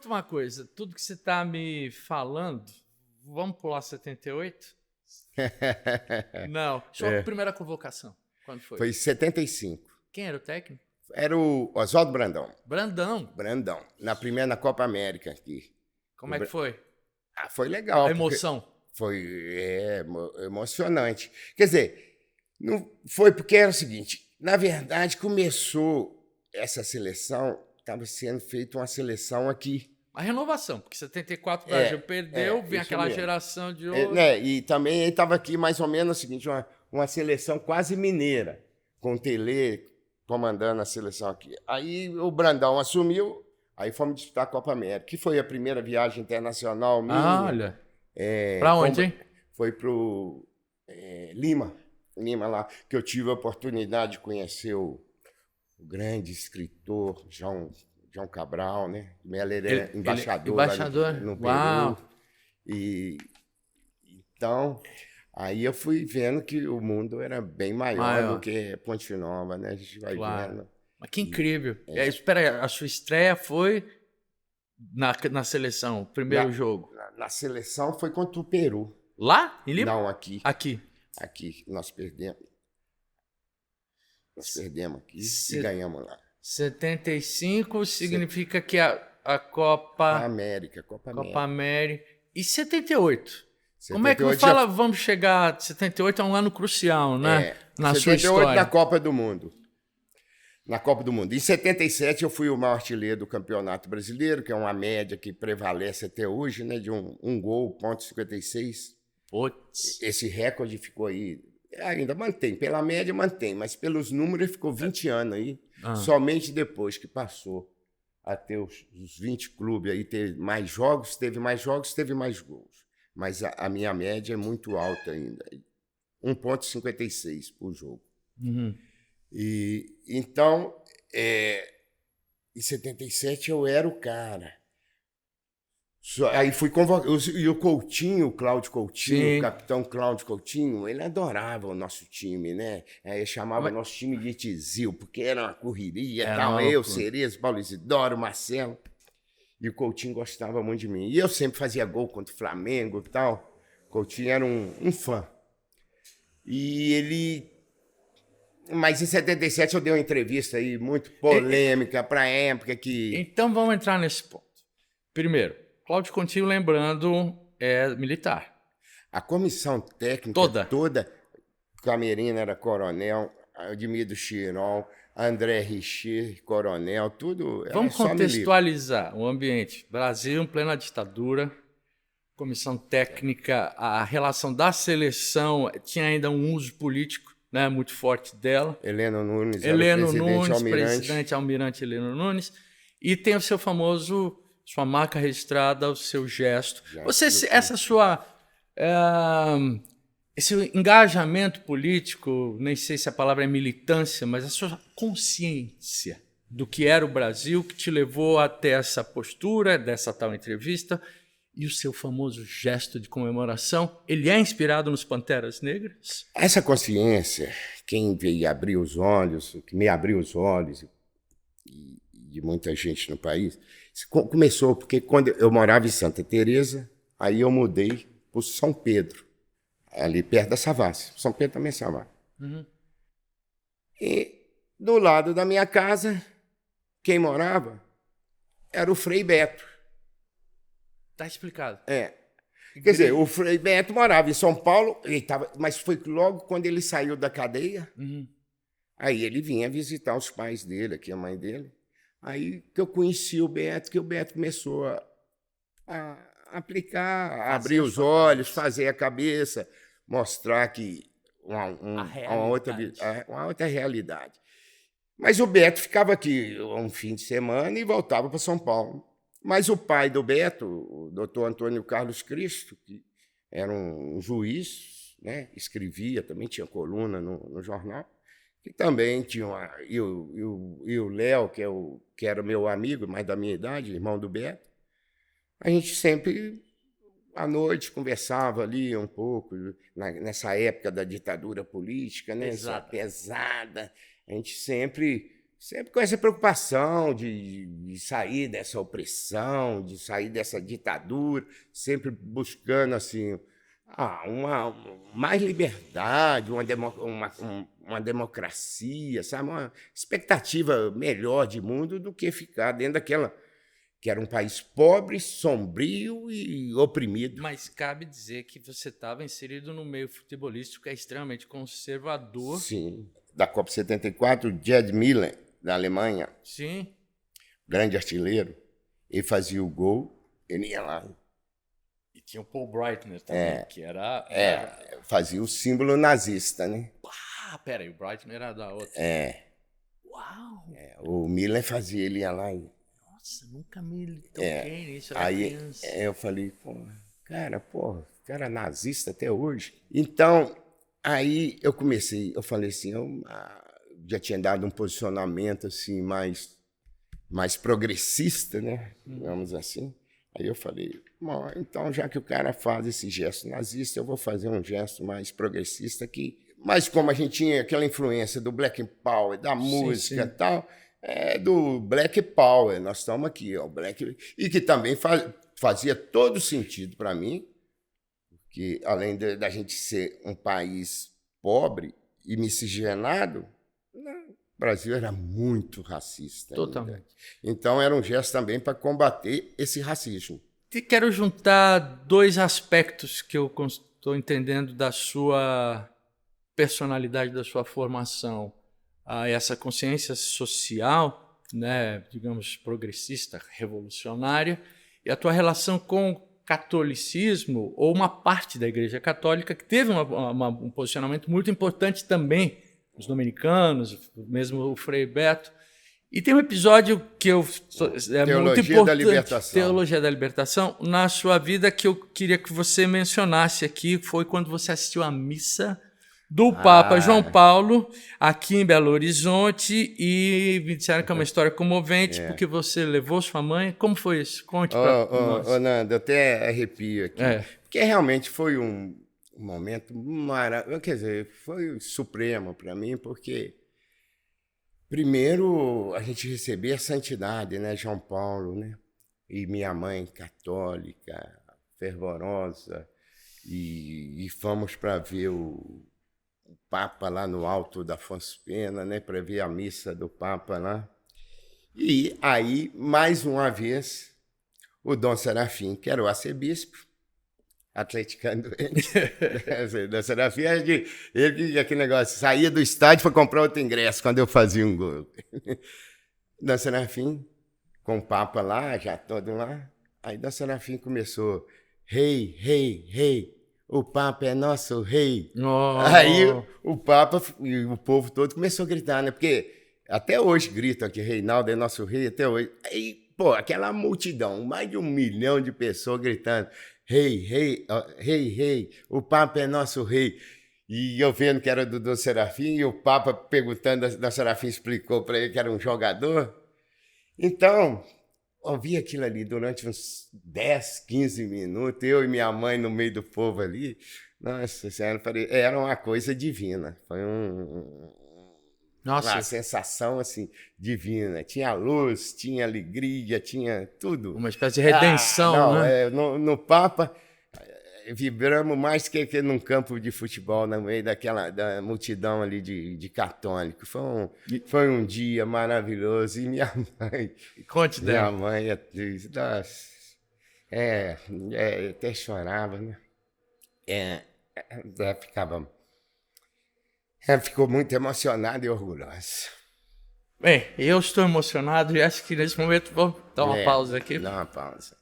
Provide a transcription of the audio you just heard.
conta uma coisa. Tudo que você está me falando, vamos pular 78? Não. Sua primeira convocação, quando foi? Foi em 75. Quem era o técnico? Era o Oswaldo Brandão. Brandão. Brandão. Na Copa América aqui. Como é que foi? Foi legal. A emoção. Foi emocionante. Quer dizer, não foi porque era o seguinte, na verdade começou essa seleção, estava sendo feita uma seleção aqui. A renovação, porque 74 o Brasil perdeu, vem aquela mesmo. geração de ouro. E também estava aqui mais ou menos o seguinte, uma seleção quase mineira, com o Tele comandando a seleção aqui. Aí o Brandão assumiu, aí fomos disputar a Copa América, que foi a primeira viagem internacional minha. Olha. Para onde, hein? Foi para Lima lá, que eu tive a oportunidade de conhecer o grande escritor João Cabral, né? Ele era embaixador no Peru. Uau. Então, aí eu fui vendo que o mundo era bem maior do que Ponte Nova, né? A gente vai vendo. Mas que incrível. Espera aí, a sua estreia foi na seleção, o primeiro jogo? Na seleção foi contra o Peru. Lá? Em Lima? Não, aqui. Aqui. Aqui, nós perdemos. Nós perdemos aqui e ganhamos lá. 75 significa que a Copa América. Copa América. E 78? Como é que vamos chegar? 78 é um ano crucial, né? Na sua história. 78 na Copa do Mundo. Na Copa do Mundo. Em 77 eu fui o maior artilheiro do Campeonato Brasileiro, que é uma média que prevalece até hoje, né? De um gol, ponto 56. Putz. Esse recorde ficou aí, ainda mantém, pela média mantém, mas pelos números ficou 20 anos aí, somente depois que passou a ter os 20 clubes aí, teve mais jogos, teve mais gols. Mas a minha média é muito alta ainda, 1,56 por jogo. Uhum. E então, em 77 eu era o cara. Aí fui convocado. E o Coutinho, o Cláudio Coutinho, o capitão Cláudio Coutinho, ele adorava o nosso time, né? Aí chamava o nosso time de Tizil, porque era uma correria e tal. Eu, Cerezo, Paulo Isidoro, Marcelo. E o Coutinho gostava muito de mim. E eu sempre fazia gol contra o Flamengo e tal. O Coutinho era um fã. E ele... Mas em 77 eu dei uma entrevista aí muito polêmica para a época que... Então vamos entrar nesse ponto. Primeiro, Cláudio Coutinho, lembrando, é militar. A comissão técnica toda Camerina era coronel, Admildo Chiron, André Richer, coronel, tudo... Vamos contextualizar o ambiente. Brasil em plena ditadura, comissão técnica, a relação da seleção tinha ainda um uso político, né, muito forte dela. Heleno Nunes, presidente almirante Heleno Nunes, e tem o seu famoso... sua marca registrada, o seu gesto. Esse engajamento político, nem sei se a palavra é militância, mas a sua consciência do que era o Brasil, que te levou até essa postura, dessa tal entrevista, e o seu famoso gesto de comemoração, ele é inspirado nos Panteras Negras? Essa consciência, quem veio abrir os olhos, que me abriu os olhos, e de muita gente no país, começou porque quando eu morava em Santa Teresa, aí eu mudei para São Pedro, ali perto da Savassi. São Pedro também é Savassi. Uhum. E do lado da minha casa, quem morava era o Frei Beto. Tá explicado. Quer dizer, o Frei Beto morava em São Paulo, mas foi logo quando ele saiu da cadeia. Uhum. Aí ele vinha visitar os pais dele, aqui a mãe dele. Aí que eu conheci o Beto, que o Beto começou a aplicar, abrir os olhos, fazer a cabeça, mostrar que uma outra realidade. Mas o Beto ficava aqui um fim de semana e voltava para São Paulo. Mas o pai do Beto, o doutor Antônio Carlos Cristo, que era um juiz, né, escrevia, também tinha coluna no jornal, que também tinha e o Léo, que era meu amigo, mais da minha idade, irmão do Beto, a gente sempre, à noite, conversava ali um pouco, nessa época da ditadura política, né? Pesada. A gente sempre sempre com essa preocupação de sair dessa opressão, de sair dessa ditadura, sempre buscando assim, mais liberdade, uma democracia, sabe? Uma expectativa melhor de mundo do que ficar dentro daquela que era um país pobre, sombrio e oprimido. Mas cabe dizer que você estava inserido no meio futebolístico que é extremamente conservador. Sim. Da Copa 74, Gerd Müller, da Alemanha. Sim. Grande artilheiro. Ele fazia o gol, ele ia lá. E tinha o Paul Breitner também, que era... Fazia o símbolo nazista, né? Peraí, o Breitner era da outra. Uau! O Müller fazia, ele ia lá e... Nossa, nunca me toquei nisso, era aí criança. Eu falei, cara nazista até hoje. Então, aí eu falei assim, eu já tinha dado um posicionamento assim mais progressista, né? Digamos assim. Aí eu falei, bom, então já que o cara faz esse gesto nazista, eu vou fazer um gesto mais progressista aqui. Mas como a gente tinha aquela influência do Black Power, da música e tal, do Black Power, nós estamos aqui, ó, e que também fazia todo sentido para mim, porque além da gente ser um país pobre e miscigenado, o Brasil era muito racista. Totalmente. Ainda. Então era um gesto também para combater esse racismo. E quero juntar dois aspectos que eu estou entendendo da sua personalidade, da sua formação. Essa consciência social, né, digamos, progressista, revolucionária, e a tua relação com o catolicismo, ou uma parte da Igreja Católica, que teve um posicionamento muito importante também, os dominicanos, mesmo o Frei Beto. E tem um episódio que muito importante, da Libertação. Teologia da Libertação, na sua vida, que eu queria que você mencionasse aqui, foi quando você assistiu à missa do Papa João Paulo, aqui em Belo Horizonte, e me disseram que é uma história comovente, porque você levou sua mãe. Como foi isso? Conte para nós. Nando, eu até arrepio aqui. Porque realmente foi um momento maravilhoso, quer dizer, foi supremo para mim, porque primeiro a gente recebia a santidade, né, João Paulo, né? E minha mãe católica, fervorosa, e fomos para ver o Papa lá no alto da Afonso Pena, né, para ver a missa do Papa lá. E aí, mais uma vez, o Dom Serafim, que era o arcebispo, atleticano doente, Dom Serafim, ele aquele negócio, saía do estádio para comprar outro ingresso quando eu fazia um gol. Dom Serafim, com o Papa lá, já todo lá, aí Dom Serafim começou, rei, rei, rei, o Papa é nosso rei. Aí o Papa e o povo todo começou a gritar, né? Porque até hoje gritam que Reinaldo é nosso rei, até hoje. Aí, pô, aquela multidão, mais de 1 milhão de pessoas gritando, rei, rei, rei, rei, o Papa é nosso rei. E eu vendo que era do Dom Serafim, e o Papa perguntando, Dom Serafim explicou para ele que era um jogador. Então, ouvi aquilo ali durante uns 10, 15 minutos, eu e minha mãe no meio do povo ali. Nossa Senhora, era uma coisa divina. Foi uma sensação assim, divina. Tinha luz, tinha alegria, tinha tudo. Uma espécie de redenção, né? No Papa, vibramos mais que num campo de futebol, no meio da multidão ali de católicos. Foi um dia maravilhoso. E minha mãe... Conte dela. Minha mãe, até chorava, né? Ficou muito emocionada e orgulhosa. Bem, eu estou emocionado e acho que nesse momento vou dar uma pausa aqui. Dá uma pausa.